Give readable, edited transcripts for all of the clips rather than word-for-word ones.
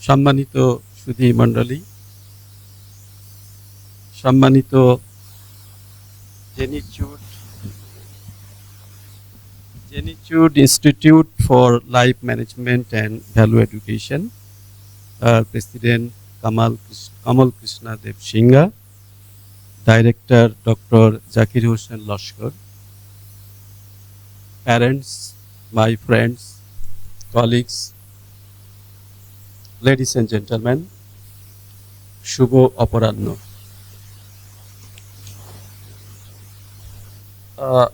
সম্মানিত সুধী মণ্ডলী, সম্মানিত জেনিচুড institute for life management and value education, president Kamal Krishna Deb Sinha, director doctor Zakir Hossain Laskar, parents, my friends, colleagues, ladies and gentlemen, শুভ অপরাহ্ন।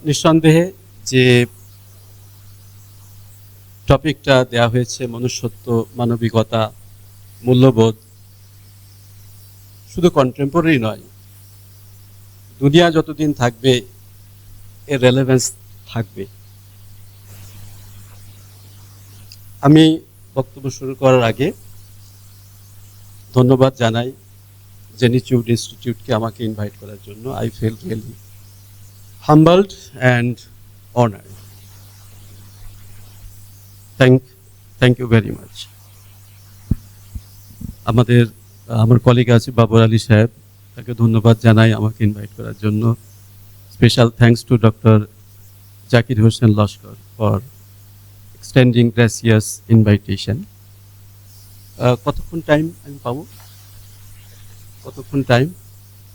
নিঃসন্দেহে যে টপিকটা দেয়া হয়েছে মনুষ্যত্ব, মানবিকতা, মূল্যবোধ, শুধু কন্টেম্পোরারি নয়, দুনিয়া যতদিন থাকবে এর রেলেভেন্স থাকবে। আমি বক্তব্য শুরু করার আগে ধন্যবাদ জানাই জেনিচুড ইনস্টিটিউটকে আমাকে ইনভাইট করার জন্য। I feel really humbled and honoured. Thank you very much. আমার কলিগ আছে বাবর আলী সাহেব, তাকে ধন্যবাদ জানাই আমাকে ইনভাইট করার জন্য। Special thanks to doctor Zakir Hossain Laskar for extending gracious invitation. কতক্ষণ টাইম আমি পাবো? কতক্ষণ টাইম?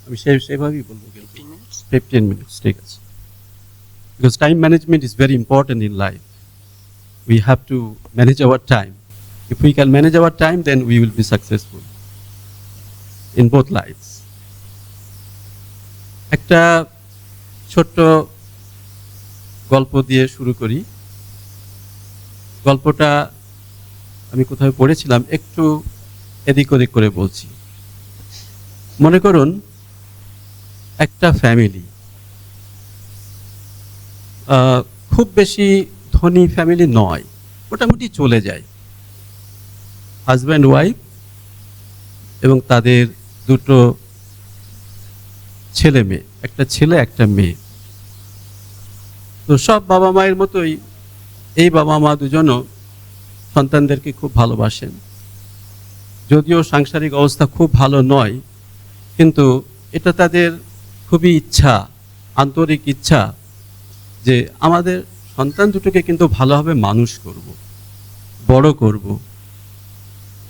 আমি সেভাবেই বলবো, কিন্তু 15 minutes, ঠিক আছে। Because time management is very important in life. We have to manage our time. If we can manage our time, then we will be successful in both lives. একটা ছোট্ট গল্প দিয়ে শুরু করি। গল্পটা আমি কোথাও পড়েছিলাম, একটু এদিক ওদিক করে বলছি। মনে করুন একটা ফ্যামিলি, খুব বেশি ধনী ফ্যামিলি নয়, মোটামুটি চলে যায়। হাজব্যান্ড ওয়াইফ এবং তাদের দুটো ছেলে মেয়ে, একটা ছেলে একটা মেয়ে। তো সব বাবা মায়ের মতোই এই বাবা মা দুজনও সন্তানদেরকে খুব ভালোবাসেন। যদিও সাংসারিক অবস্থা খুব ভালো নয়, কিন্তু এটা তাদের খুবই ইচ্ছা, আন্তরিক ইচ্ছা যে আমাদের সন্তান দুটোকে কিন্তু ভালোভাবে মানুষ করব, বড় করব,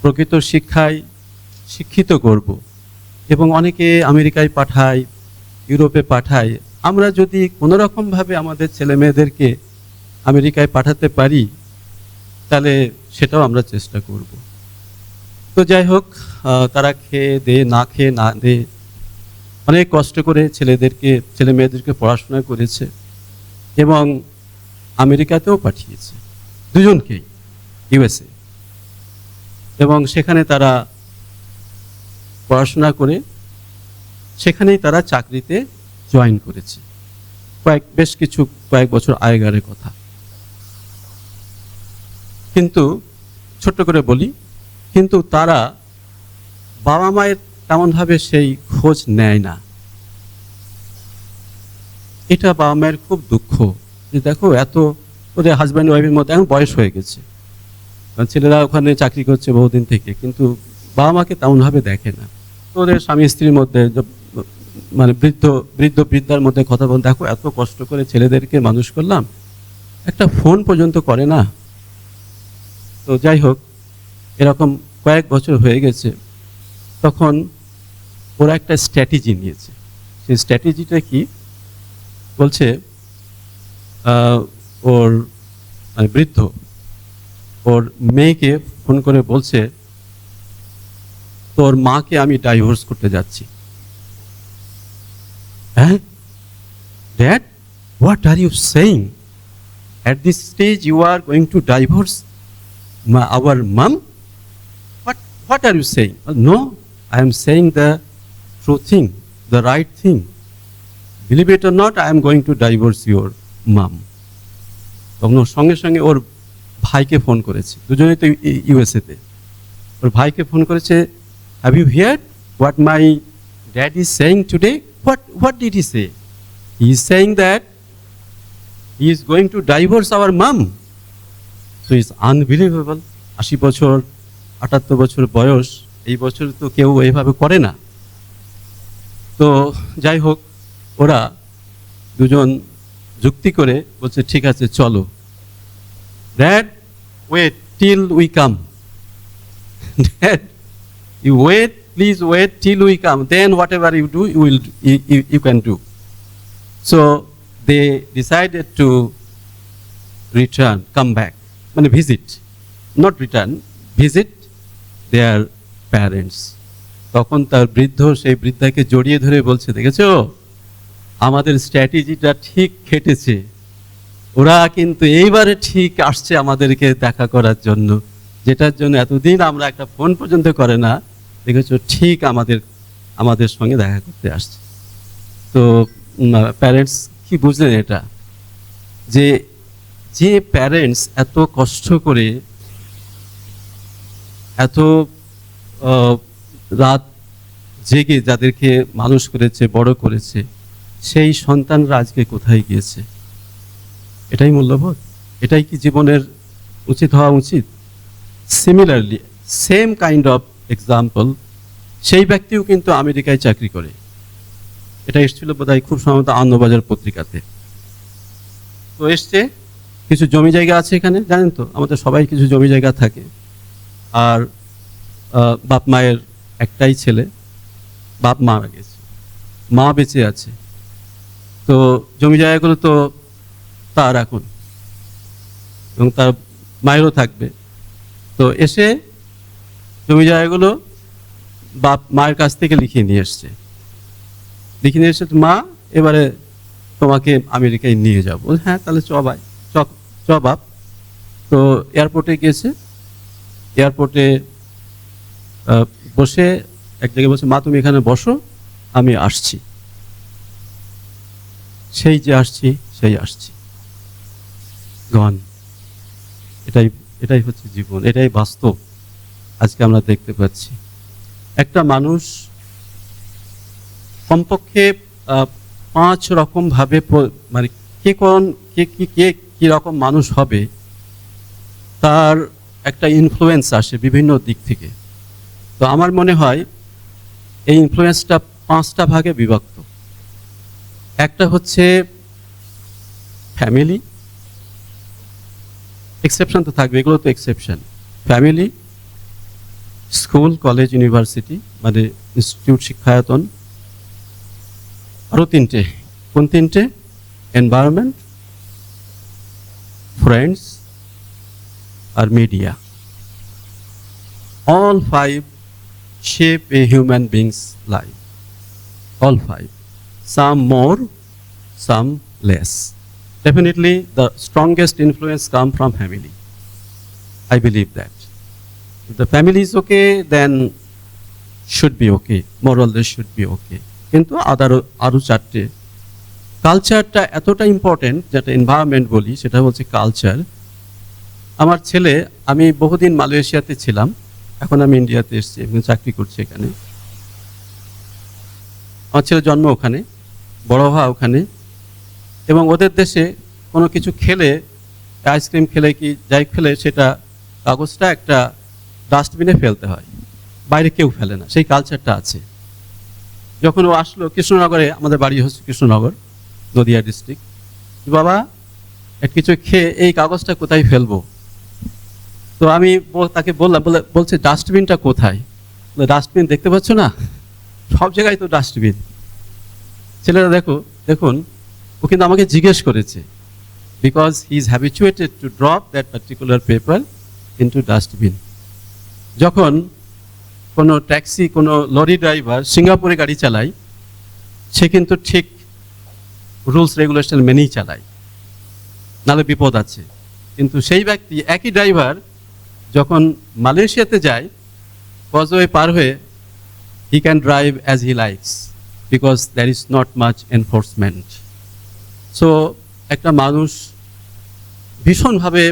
প্রকৃত শিক্ষায় শিক্ষিত করব। এবং অনেকে আমেরিকায় পাঠায়, ইউরোপে পাঠায়। আমরা যদি কোনোরকমভাবে আমাদের ছেলে মেয়েদেরকে আমেরিকায় পাঠাতে পারি, তাহলে সেটাও আমরা চেষ্টা করব। তো যাই হোক, তারা খেয়ে দে না খেয়ে না দে অনেক কষ্ট করে ছেলে মেয়েদেরকে পড়াশোনা করেছে এবং আমেরিকাতেও পাঠিয়েছে, দুজনকেই, ইউএসএ। এবং সেখানে তারা পড়াশোনা করে সেখানেই তারা চাকরিতে জয়েন করেছে, বেশ কয়েক বছর আগের কথা। কিন্তু ছোট্ট করে বলি, কিন্তু তারা বাবা মায়ের তেমনভাবে সেই খোঁজ নেয় না। এটা বাবা মায়ের খুব দুঃখ যে দেখো, এত ওদের হাজব্যান্ড ওয়াইফের মধ্যে এখন বয়স হয়ে গেছে, ছেলেরা ওখানে চাকরি করছে বহুদিন থেকে, কিন্তু বাবা মাকে তেমনভাবে দেখে না। তো ওদের স্বামী স্ত্রীর মধ্যে, মানে বৃদ্ধার মধ্যে কথা বল, দেখো এত কষ্ট করে ছেলেদেরকে মানুষ করলাম, একটা ফোন পর্যন্ত করে না। তো যাই হোক, এরকম কয়েক বছর হয়ে গেছে। তখন ওরা একটা স্ট্র্যাটেজি নিয়েছে। সেই স্ট্র্যাটেজিটা কি বলছে, ওর মানে বৃদ্ধ ওর মেয়েকে ফোন করে বলছে, তোর মাকে আমি ডাইভোর্স করতে যাচ্ছি। হ্যাঁ, dad, what are you saying? At this stage you are going to divorce our mom? What are you saying? No, I am saying the true thing, the right thing. Believe it or not, I am going to divorce your mom. তখন ওর সঙ্গে সঙ্গে ওর ভাইকে phone করেছে, দুজনেই তো ইউএসএতে। ওর ভাইকে phone করেছে, have you heard what my dad is saying today? What did he say? He is saying that he is going to divorce our mom. So it's unbelievable. 80 বছর 78 বছর বয়স, এই বছর তো কেউ এইভাবে করে না। তো যাই হোক, ওরা দুজন যুক্তি করে বলছে ঠিক আছে চলো, dad wait till we come, dad you wait, please wait till we come, then whatever you do you can do. So they decided to return, come back, মানে visit, not return, visit their parents. তখন তার বৃদ্ধ সেই বৃদ্ধাকে জড়িয়ে ধরে বলছে, দেখেছো আমাদের স্ট্র্যাটেজিটা ঠিক খেটেছে, ওরা কিন্তু এইবারে ঠিক আসছে আমাদেরকে দেখা করার জন্য, যেটার জন্য এতদিন আমরা একটা ফোন পর্যন্ত করে না, দেখেছো ঠিক আমাদের সঙ্গে দেখা করতে আসছে। তো প্যারেন্টস কি বুঝলেন এটা, যে প্যারেন্টস এত কষ্ট করে এত রাত জেগে যাদেরকে মানুষ করেছে, বড় করেছে, সেই সন্তানরা আজকে কোথায় গিয়েছে? এটাই মূল্যবোধ, এটাই কি জীবনের উচিত হওয়া উচিত? Similarly same kind of example, সেই ব্যক্তিও কিন্তু আমেরিকায় চাকরি করে। এটা এসেছিল বোধহয় খুব সম্ভবত আনন্দবাজার পত্রিকাতে। তো এসছে, কিছু জমি জায়গা আছে এখানে, জানেন তো আমাদের সবাই কিছু জমি জায়গা থাকে, আর বাপ মায়ের একটাই ছেলে, বাপ মারা গেছে, মা বেঁচে আছে, তো জমি জায়গাগুলো তো তার এখন, এবং তার মায়েরও থাকবে। তো এসে জমি জায়গাগুলো বাপ মায়ের কাছ থেকে লিখিয়ে নিয়ে এসছে, মা এবারে তোমাকে আমেরিকায় নিয়ে যাবো। হ্যাঁ তাহলে চ ভাই, চ বাপ। তো এয়ারপোর্টে গিয়েছে, এয়ারপোর্টে বসে এক জায়গায় বসে, মা তুমি এখানে বসো, আমি আসছি। সেই আসছি গন। এটাই হচ্ছে জীবন, এটাই বাস্তব আজকে আমরা দেখতে পাচ্ছি। একটা মানুষ কমপক্ষে 5 রকম ভাবে, মানে কে কি রকম মানুষ হবে তার একটা ইনফ্লুয়েন্স আসে বিভিন্ন দিক থেকে। তো আমার মনে হয় এই ইনফ্লুয়েন্সটা 5টা ভাগে বিভক্ত। একটা হচ্ছে ফ্যামিলি, এক্সেপশন তো থাকবে, এগুলো তো exception. Family, school, college, university, মানে ইনস্টিটিউট, শিক্ষায়তন। আরও 3টে, কোন 3টে? Environment, friends R media. All 5 shape a human being's life. All 5. Some more, some less. Definitely the strongest influence comes from family. I believe that. If the family is okay, then should be okay. More or less should be okay. কিন্তু আরো 4টে। কালচারটা এতটা important, যেটা environment বলি, সেটা হচ্ছে culture. আমার ছেলে, আমি বহুদিন মালয়েশিয়াতে ছিলাম, এখন আমি ইন্ডিয়াতে এসেছি এবং চাকরি করছি এখানে। আমার ছেলে জন্ম ওখানে, বড় হওয়া ওখানে, এবং ওদের দেশে কোনো কিছু খেলে, আইসক্রিম খেলে কি যাই খেলে, সেটা কাগজটা একটা ডাস্টবিনে ফেলতে হয়, বাইরে কেউ ফেলে না, সেই কালচারটা আছে। যখন ও আসলো কৃষ্ণনগরে, আমাদের বাড়ি হচ্ছে কৃষ্ণনগর, নদিয়া ডিস্ট্রিক্ট, বাবা কিছু খেয়ে এই কাগজটা কোথায় ফেলবো? তো আমি তাকে বললাম, বলছে ডাস্টবিনটা কোথায়? ডাস্টবিন দেখতে পাচ্ছ না, সব জায়গায় তো ডাস্টবিন। ছেলেরা দেখুন, ও কিন্তু আমাকে জিজ্ঞেস করেছে, because he is habituated to drop that particular paper into dustbin. যখন কোনো ট্যাক্সি, কোনো লরি ড্রাইভার সিঙ্গাপুরে গাড়ি চালায়, সে কিন্তু ঠিক রুলস রেগুলেশন মেনেই চালায়, নাহলে বিপদ আছে। কিন্তু সেই ব্যক্তি, একই ড্রাইভার, যখন মালয়েশিয়াতে যায়, কজওয়ে পার হয়ে, he can drive as he likes, because there is not much enforcement. So একটা মানুষ ভীষণভাবে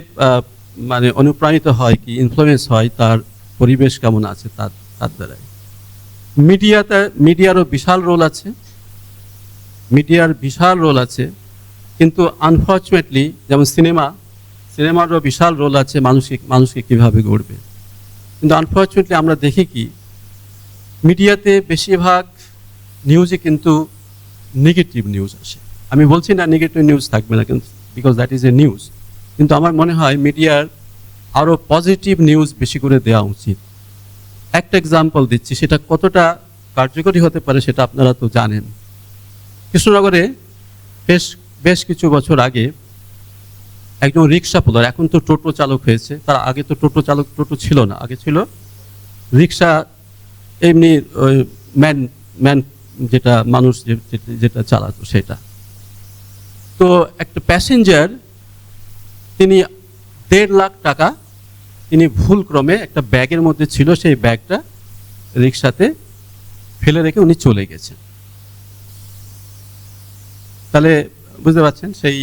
মানে অনুপ্রাণিত হয়, কি ইনফ্লুয়েন্স হয়, তার পরিবেশ কেমন আছে তার দ্বারাই। মিডিয়ারও বিশাল রোল আছে, কিন্তু আনফর্চুনেটলি, যেমন সিনেমারও বিশাল রোল আছে মানুষকে কিভাবে গড়বে। কিন্তু আনফর্চুনেটলি আমরা দেখি কি মিডিয়াতে বেশিরভাগ নিউজে কিন্তু নেগেটিভ নিউজ আসে। আমি বলছি না নেগেটিভ নিউজ থাকবে না, কিন্তু because that is a news, কিন্তু আমার মনে হয় মিডিয়ার আরও পজিটিভ নিউজ বেশি করে দেওয়া উচিত। একটা এক্সাম্পল দিচ্ছি, সেটা কতটা কার্যকরী হতে পারে সেটা আপনারা তো জানেন। কৃষ্ণনগরে বেশ কিছু বছর আগে একজন রিক্সা পোলার, এখন তো টোটো চালক হয়েছে, তার আগে তো টোটো ছিল না, আগে ছিল রিক্সা, এমনি ওই ম্যান যেটা মানুষ যেটা চালাতো সেটা। তো একটা প্যাসেঞ্জার, তিনি 1.5 লাখ টাকা তিনি ভুলক্রমে একটা ব্যাগের মধ্যে ছিল, সেই ব্যাগটা রিক্সাতে ফেলে রেখে উনি চলে গেছেন। তাহলে বুঝতে পারছেন, সেই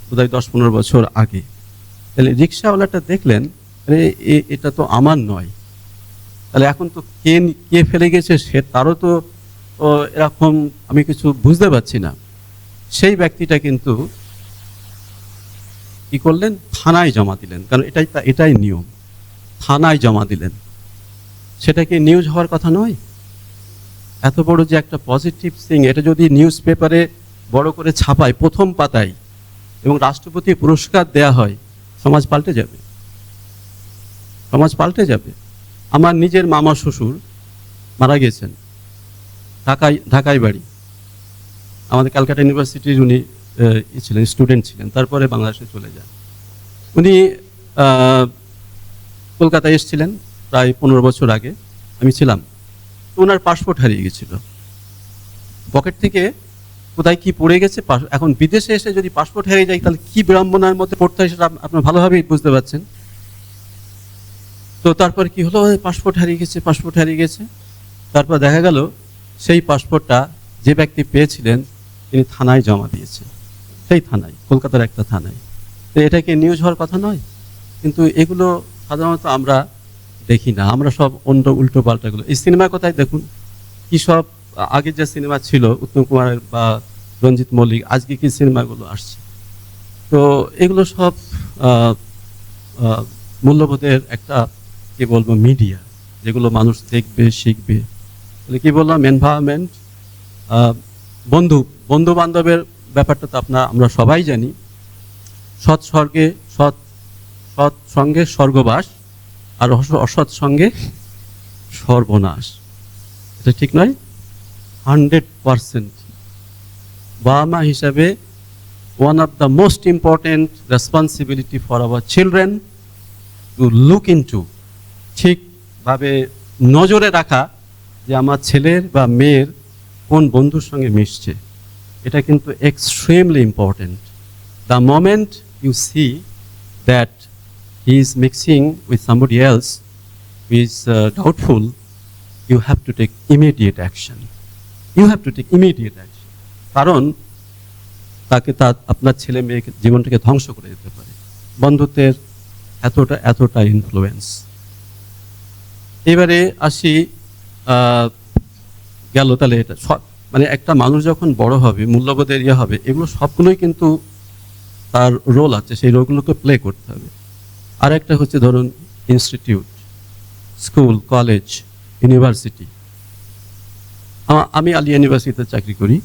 বোধহয় 10-15 বছর আগে। তাহলে রিক্সাওয়ালাটা দেখলেন, আরে এটা তো আমার নয়, তাহলে এখন তো কে ফেলে গেছে সে, তারও তো এরকম আমি কিছু বুঝতে পারছি না। সেই ব্যক্তিটা কিন্তু কি করলেন, থানায় জমা দিলেন, কারণ এটাই নিয়ম, থানায় জমা দিলেন। সেটা কি নিউজ হওয়ার কথা নয়? এত বড় যে একটা পজিটিভ থিং, এটা যদি নিউজ পেপারে বড় করে ছাপায় প্রথম পাতায় এবং রাষ্ট্রপতি পুরস্কার দেয়া হয়, সমাজ পাল্টে যাবে, সমাজ পাল্টে যাবে। আমার নিজের মামা শ্বশুর মারা গেছেন, ঢাকায় বাড়ি, আমাদের ক্যালকাটা ইউনিভার্সিটির উনি ছিলেন, স্টুডেন্ট ছিলেন, তারপরে বাংলাদেশে চলে যান। উনি কলকাতায় এসেছিলেন প্রায় 15 বছর আগে, আমি ছিলাম। ওনার পাসপোর্ট হারিয়ে গেছিল, পকেট থেকে কোথায় কি পড়ে গেছে। এখন বিদেশে এসে যদি পাসপোর্ট হারিয়ে যায় তাহলে কি বিড়ম্বনার মধ্যে পড়তে হয় সেটা আপনার ভালোভাবেই বুঝতে পারছেন। তো তারপর কি হলো, পাসপোর্ট হারিয়ে গেছে। তারপর দেখা গেল সেই পাসপোর্টটা যে ব্যক্তি পেয়েছিলেন তিনি থানায় জমা দিয়েছেন, সেই থানায়, কলকাতার একটা থানায়। তো এটা কি নিউজ হওয়ার কথা নয়? কিন্তু এগুলো সাধারণত আমরা দেখি না, আমরা সব উল্টো পাল্টাগুলো। এই সিনেমার কথাই দেখুন, কি সব আগে যে সিনেমা ছিল উত্তম কুমারের বা রঞ্জিত মল্লিক, আজকে কি সিনেমাগুলো আসছে। তো এগুলো সব মূল্যবোধের একটা কি বলবো মিডিয়া, যেগুলো মানুষ দেখবে, শিখবে। তাহলে কি বললাম, এনভায়রনমেন্ট, বন্ধু বান্ধবের ব্যাপারটা তো আমরা সবাই জানি। সৎ সঙ্গে স্বর্গবাস, আর অসৎ সঙ্গে সর্বনাশ। এটা ঠিক নয়? 100% বাবা মা হিসাবে one of the most important responsibility for our children to look into, ঠিকভাবে নজরে রাখা যে আমার ছেলের বা মেয়ের কোন বন্ধুর সঙ্গে মিশছে। এটা কিন্তু extremely important. The moment you see that he is mixing with somebody else who is doubtful, you have to take immediate action. কারণ তাকে আপনার ছেলে মেয়েকে জীবনটাকে ধ্বংস করে দিতে পারে। বন্ধুত্বের এতটা ইনফ্লুয়েন্স। এবারে আসি, গেল তাহলে এটা মানে একটা মানুষ যখন বড় হবে, মূল্যবোধের হবে, এগুলো সবগুলোই কিন্তু তার রোল আছে, সেই রোলগুলোকে প্লে করতে হবে। আর একটা হচ্ছে ধরুন ইনস্টিটিউট, স্কুল, কলেজ, ইউনিভার্সিটি। আমি আলিয়া ইউনিভার্সিটিতে চাকরি করি।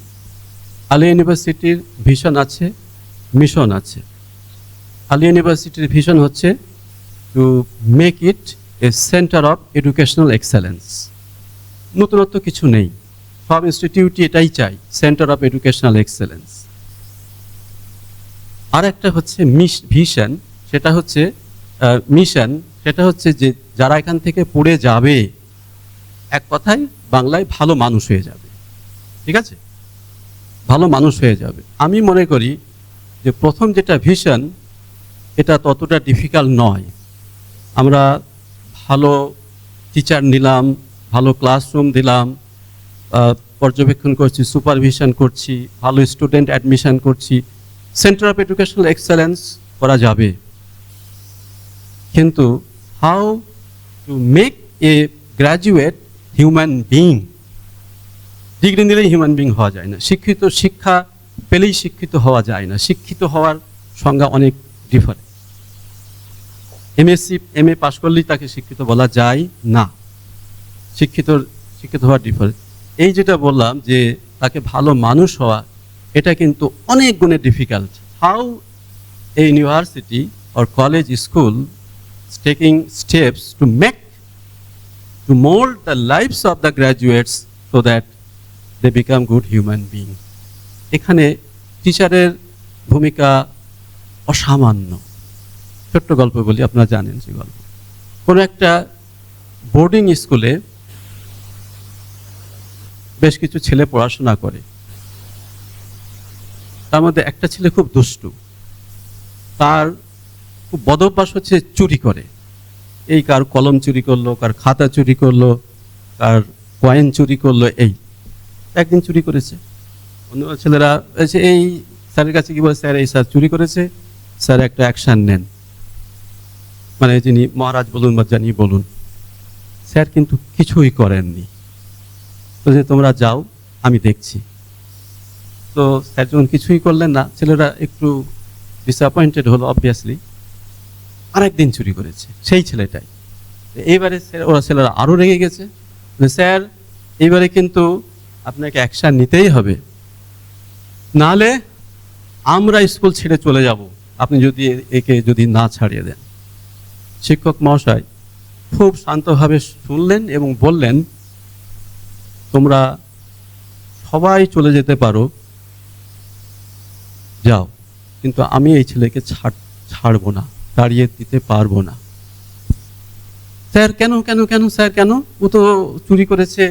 আলিয়া ইউনিভার্সিটির ভিশন আছে, মিশন আছে। আলিয়া ইউনিভার্সিটির ভিশন হচ্ছে to make it a centre of educational excellence. নতুনত্ব কিছু নেই, সব ইনস্টিটিউটই এটাই চাই, সেন্টার অফ এডুকেশনাল এক্সেলেন্স। আর একটা হচ্ছে ভিশন, সেটা হচ্ছে মিশন, সেটা হচ্ছে যে যারা এখান থেকে পড়ে যাবে, এক কথায় বাংলায় ভালো মানুষ হয়ে যাবে। ঠিক আছে, ভালো মানুষ হয়ে যাবে। আমি মনে করি যে প্রথম যেটা ভিশন, এটা ততটা ডিফিকাল্ট নয়। আমরা ভালো টিচার নিলাম, ভালো ক্লাসরুম দিলাম, পর্যবেক্ষণ করছি, সুপারভিশন করছি, ভালো স্টুডেন্ট অ্যাডমিশন করছি, সেন্টার অফ এডুকেশনাল এক্সেলেন্স করা যাবে। কিন্তু how to make a graduate human being, degree নিলেই হিউম্যান বিইং হওয়া যায় না, শিক্ষা পেলেই শিক্ষিত হওয়া যায় না, শিক্ষিত হওয়ার সংজ্ঞা অনেক ডিফারেন্ট। এমএসসি এমএ পাশ করলেই তাকে শিক্ষিত বলা যায় না। শিক্ষিত শিক্ষিত হওয়ার ডিফারেন্স। এই যেটা বললাম যে তাকে ভালো মানুষ হওয়া, এটা কিন্তু অনেক গুণে difficult. How a university or college school taking steps to mold the lives of the graduates so that they become good human beings. এখানে টিচারের ভূমিকা অসামান্য। ছোট্ট গল্প বলি, আপনারা জানেন যে গল্প। কোনো একটা বোর্ডিং স্কুলে বেশ কিছু ছেলে পড়াশোনা করে, তার মধ্যে একটা ছেলে খুব দুষ্টু, তার খুব বদ অভ্যাস হচ্ছে চুরি করে। এই কার কলম চুরি করলো, কার খাতা চুরি করলো, কার কয়েন চুরি করলো। এই একদিন চুরি করেছে, অন্য ছেলেরা এসে এই স্যারের কাছে কি বলে, স্যার এই স্যার চুরি করেছে, স্যার একটা অ্যাকশন নেন, মানে যিনি মহারাজ বলুন বা জানি বলুন। স্যার কিন্তু কিছুই করেননি, তো যে তোমরা যাও আমি দেখছি। তো স্যার যখন কিছুই করলেন না, ছেলেরা একটু ডিসঅ্যাপয়েন্টেড হলো অবভিয়াসলি। আরেকদিন চুরি করেছে সেই ছেলেটাই। এইবারে ওরা ছেলেরা আরও রেগে গেছে, স্যার এইবারে কিন্তু আপনাকে অ্যাকশন নিতেই হবে, নাহলে আমরা স্কুল ছেড়ে চলে যাব আপনি যদি একে যদি না ছাড়িয়ে দেন। শিক্ষক মহাশয় খুব শান্তভাবে শুনলেন এবং বললেন, তোমরা সবাই চলে যেতে পারো, যাও, কিন্তু আমি এই ছেলেকে ছাড়বো না, তাড়িয়ে দিতে পারবো না। স্যার কেন কেন কেন স্যার কেন? ও তো চুরি করেছে,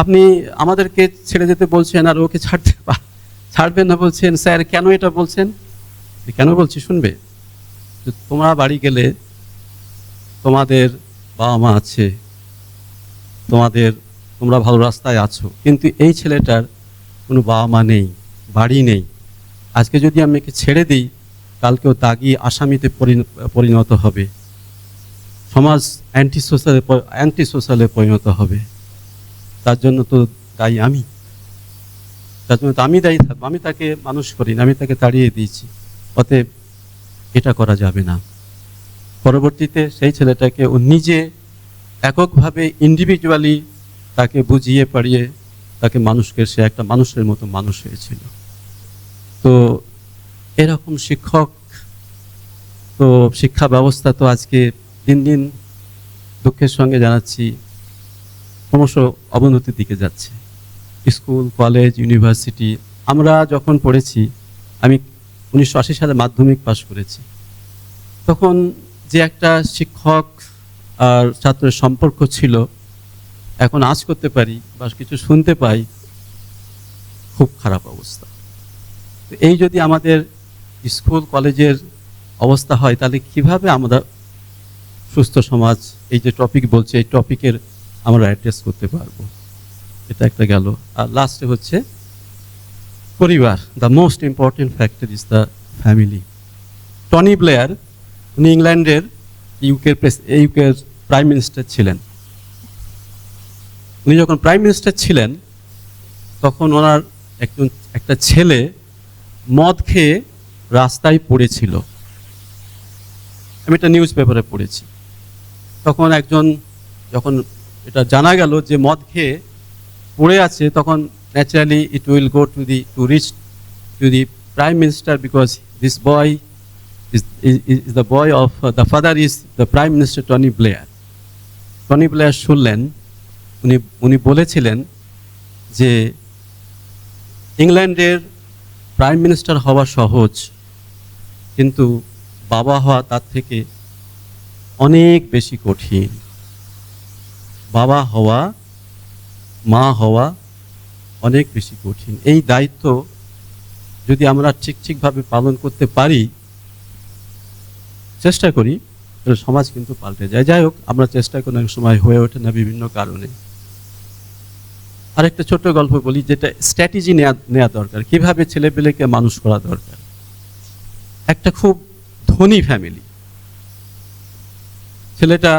আপনি আমাদেরকে ছেড়ে যেতে বলছেন আর ওকে ছাড়বেন না বলছেন। স্যার কেন এটা বলছেন? কেন বলছি শুনবে? তোমরা বাড়ি গেলে তোমাদের বাবা মা আছে, তোমরা ভালো রাস্তায় আছো, কিন্তু এই ছেলেটার কোনো বাবা মা নেই, বাড়ি নেই। আজকে যদি আমি একে ছেড়ে দিই, কালকেও দাগি আসামিতে পরিণত হবে, সমাজ অ্যান্টি সোশ্যালে পরিণত হবে। তার জন্য তো দায়ী আমি, তার জন্য তো আমি দায়ী থাকবো। আমি তাকে মানুষ করিনি, আমি তাকে তাড়িয়ে দিয়েছি, অতএব এটা করা যাবে না। পরবর্তীতে সেই ছেলেটাকে ও নিজে এককভাবে ইন্ডিভিজুয়ালি তাকে বুঝিয়ে পারিয়ে তাকে মানুষকে, সে একটা মানুষের মতো মানুষ হয়েছিল। তো এরকম শিক্ষক, তো শিক্ষা ব্যবস্থা তো আজকে দিন দিন দুঃখের সঙ্গে জানাচ্ছি ক্রমশ অবনতির দিকে যাচ্ছে। স্কুল, কলেজ, ইউনিভার্সিটি, আমরা যখন পড়েছি, আমি 1980 সালে মাধ্যমিক পাশ করেছি, তখন যে একটা শিক্ষক আর ছাত্রের সম্পর্ক ছিল, এখন আজ করতে পারি বা কিছু শুনতে পাই, খুব খারাপ অবস্থা। এই যদি আমাদের স্কুল কলেজের অবস্থা হয়, তাহলে কিভাবে আমরা সুস্থ সমাজ, এই যে টপিক বলছে, এই টপিকের আমরা অ্যাড্রেস করতে পারবো? এটা একটা গেল। আর লাস্টে হচ্ছে পরিবার। The most important factor is the family. Tony Blair, উনি ইংল্যান্ডের ইউকের প্রাইম মিনিস্টার ছিলেন। উনি যখন প্রাইম মিনিস্টার ছিলেন, তখন ওনার একটা ছেলে মদ খেয়ে রাস্তায় পড়েছিল। আমি এটা নিউজ পেপারে পড়েছি। তখন যখন এটা জানা গেল যে মদ খেয়ে পড়ে আছে, তখন naturally it will go to reach to the prime minister, because this boy is the boy of the father is the Prime Minister Tony Blair. Tony Blair শুনলেন, উনি বলেছিলেন যে ইংল্যান্ডের প্রাইম মিনিস্টার হওয়া সহজ, কিন্তু বাবা হওয়া তার থেকে অনেক বেশি কঠিন। বাবা হওয়া, মা হওয়া অনেক বেশি কঠিন। এই দায়িত্ব যদি আমরা ঠিকভাবে পালন করতে পারি, চেষ্টা করি, তাহলে সমাজ কিন্তু পাল্টে যায়। যাই হোক, আমরা চেষ্টা করি, অনেক সময় হয়ে ওঠে না বিভিন্ন কারণে। আরেকটা ছোট্ট গল্প বলি, যেটা স্ট্র্যাটেজি নেওয়া দরকার, কিভাবে ছেলেপেলেকে মানুষ করা দরকার। একটা খুব ধনী ফ্যামিলি, ছেলেটা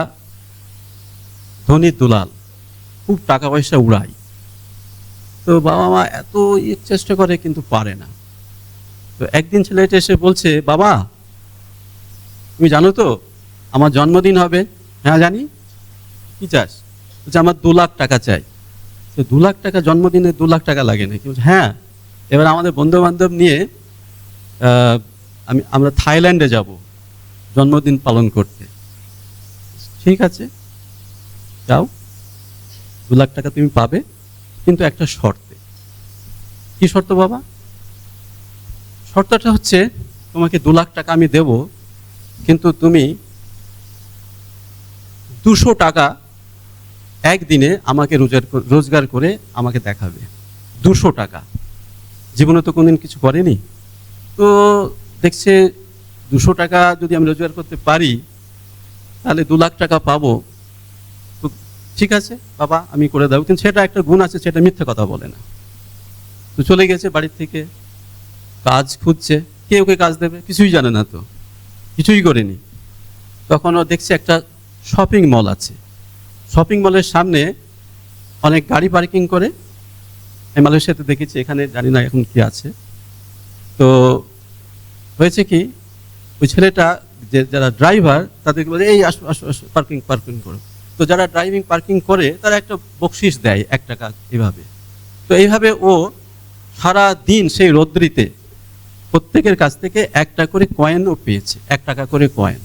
ধনী দুলাল, খুব টাকা পয়সা উড়ায়। তো বাবা মা এত চেষ্টা করে কিন্তু পারে না। তো একদিন ছেলেটা এসে বলছে, বাবা তুমি জানো তো আমার জন্মদিন হবে, হ্যাঁ জানি, কি চাস? বলছে আমার 2 লাখ টাকা চাই। তো 2 লাখ টাকা, জন্মদিনে 2 লাখ টাকা লাগে নাকি? বলছে হ্যাঁ। এবার আমাদের বন্ধু বান্ধব নিয়ে আমরা থাইল্যান্ডে যাব জন্মদিন পালন করতে। ঠিক আছে, যাও, 2 লাখ টাকা তুমি পাবে, কিন্তু একটা শর্তে। কি শর্ত বাবা? শর্তটা হচ্ছে তোমাকে 2 লাখ টাকা আমি দেব, কিন্তু তুমি 200 টাকা একদিনে আমাকে রোজগার করে আমাকে দেখাবে। 200 টাকা, জীবনে তো কোনদিন কিছু করেনি, তো দেখছে 200 টাকা যদি আমি রোজগার করতে পারি তাহলে 2 লাখ টাকা পাবো। তো ঠিক আছে বাবা, আমি করে দেবো, কিন্তু সেটা একটা গুণ আছে, সেটা মিথ্যে কথা বলে না। তো চলে গেছে বাড়ির থেকে, কাজ খুঁজছে, কে ওকে কাজ দেবে? কিছুই জানে না, তো কিছুই করেনি। তখন ও দেখছে একটা শপিং মল আছে, শপিং মলের সামনে অনেক গাড়ি পার্কিং করে। আমি মালয়েশিয়াতে দেখেছি, এখানে জানি না এখন কি আছে। তো হয়েছে কি, ওই ছেলেটা যারা ড্রাইভার তাদেরকে বলে এই আসো আসো আসো, পার্কিং করো। তো যারা ড্রাইভিং পার্কিং করে তারা একটা বকশিস দেয় 1 টাকা, এইভাবে। তো এইভাবে ও সারা দিন সেই রৌদ্রিতে প্রত্যেকের কাছ থেকে 1টা করে কয়েনও পেয়েছে, 1 টাকা করে কয়েন,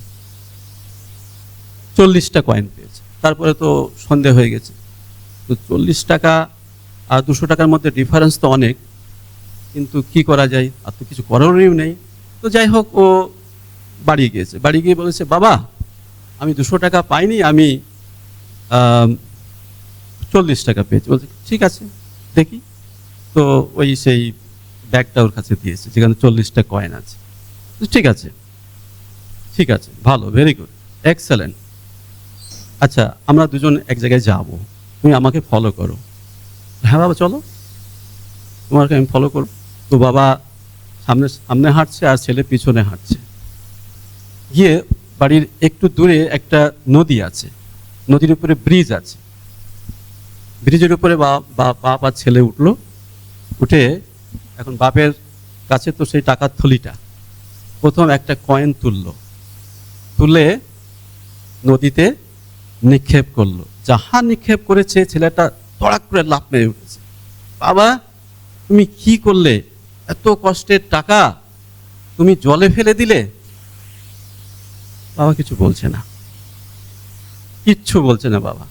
40টা কয়েন পেয়েছে। তারপরে তো সন্দেহ হয়ে গেছে, তো 40 টাকা আর 200 টাকার মধ্যে ডিফারেন্স তো অনেক, কিন্তু কি করা যায়, আর তো কিছু করারও নেই। তো যাই হোক, ও বাড়ি গিয়েছে, বাড়ি গিয়ে বলেছে বাবা আমি 200 টাকা পাইনি, আমি 40 টাকা পেয়েছি। বলছে ঠিক আছে দেখি। তো ওই সেই ব্যাগটা ওর কাছে দিয়েছে যেখানে 40টা কয়েন আছে। ঠিক আছে, ঠিক আছে, ভালো, ভেরি গুড, এক্সেলেন্ট। আচ্ছা আমরা দুজন এক জায়গায় যাব, তুমি আমাকে ফলো করো। হ্যাঁ বাবা চলো, তোমাকে আমি ফলো করব। তো বাবা সামনে সামনে হাঁটছে আর ছেলে পিছনে হাঁটছে। গিয়ে বাড়ির একটু দূরে একটা নদী আছে, নদীর উপরে ব্রিজ আছে। ব্রিজের উপরে বাপ আর ছেলে উঠলো, উঠে এখন বাপের কাছে তো সেই টাকার থলিটা, প্রথম একটা কয়েন তুলে নদীতে নিক্ষেপ করলো। যাহা নিক্ষেপ করেছে ছেলেটা তড়াক করে লাফ মেরে উঠেছে। বাবা তুমি কি করলে? এত কষ্টের টাকা তুমি জলে ফেলে দিলে? বাবা কিছু বলছে না, কিচ্ছু বলছে না বাবা।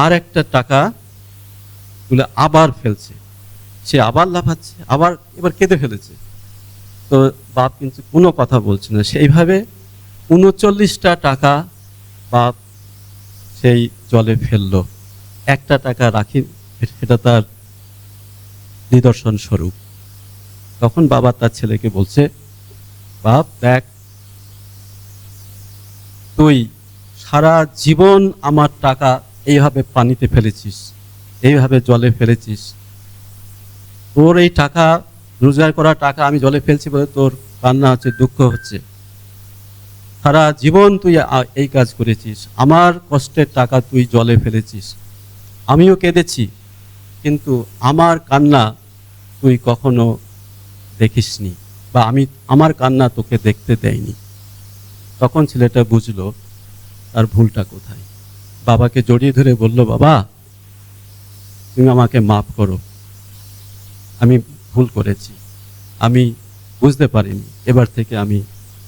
আর একটা টাকা তুলে আবার ফেলছে, সে আবার লাফাচ্ছে, আবার এবার কেঁদে ফেলেছে। তো বাপ কিন্তু কোনো কথা বলছে না। সেইভাবে 39টা টাকা বাপ সেই জলে ফেললো, একটা টাকা রাখি, এটা তার নিদর্শন স্বরূপ। তখন বাবা তার ছেলেকে বলছে, বাপ দেখ, তুই সারা জীবন আমার টাকা এইভাবে পানিতে ফেলেছিস, এইভাবে জলে ফেলেছিস। তোর এই টাকা, রোজগার করা টাকা আমি জলে ফেলছি বলে তোর কান্না হচ্ছে, দুঃখ হচ্ছে। সারা জীবন তুই এই কাজ করেছিস, আমার কষ্টের টাকা তুই জলে ফেলেছিস। আমিও কেঁদেছি, কিন্তু আমার কান্না তুই কখনো দেখিসনি, বা আমার কান্না তোকে দেখতে দেয়নি। তখন ছেলেটা বুঝলো তার ভুলটা কোথায়। বাবাকে জড়িয়ে ধরে বলল, বাবা তুমি আমাকে মাফ করো, আমি ভুল করেছি, আমি বুঝতে পারিনি, এবার থেকে আমি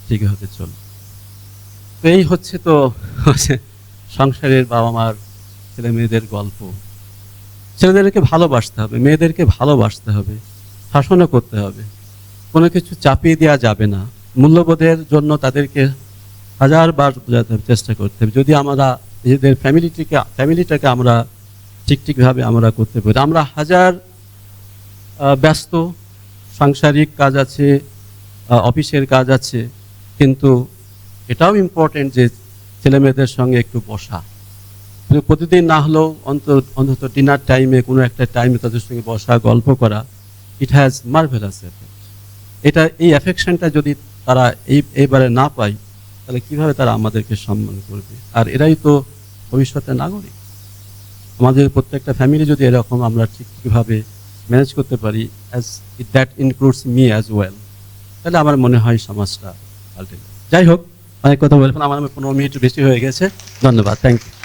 ঠিকভাবে চলব। তো এই হচ্ছে তো সংসারের বাবা মার ছেলে মেয়েদের গল্প। ছেলেদেরকে ভালোবাসতে হবে, মেয়েদেরকে ভালোবাসতে হবে, শাসনও করতে হবে, কোনো কিছু চাপিয়ে দেওয়া যাবে না। মূল্যবোধের জন্য তাদেরকে 1000বার বোঝাতে হবে, চেষ্টা করতে হবে। যদি আমরা নিজেদের ফ্যামিলিটাকে আমরা ঠিকভাবে আমরা করতে পারি। আমরা হাজার ব্যস্ত, সাংসারিক কাজ আছে, অফিসের কাজ আছে, কিন্তু এটাও ইম্পর্টেন্ট যে ছেলে মেয়েদের সঙ্গে একটু বসা, প্রতিদিন না হলেও অন্তত ডিনার টাইমে, কোনো একটা টাইমে তাদের সঙ্গে বসা, গল্প করা। It has marvellous effect. এই অ্যাফেকশনটা যদি তারা এইবারে না পায়, তাহলে কিভাবে তারা আমাদেরকে সম্মান করবে? আর এরাই তো ভবিষ্যতের নাগরিক। আমাদের প্রত্যেকটা ফ্যামিলি যদি এরকম আমরা ঠিকভাবে ম্যানেজ করতে পারি, as that includes me as well, তাহলে আমার মনে হয় সমাজটা পাল্টে যাবে। যাই হোক, অনেক কথা বলবেন, আমার 15 মিনিট বেশি হয়ে গেছে। ধন্যবাদ, থ্যাংক ইউ।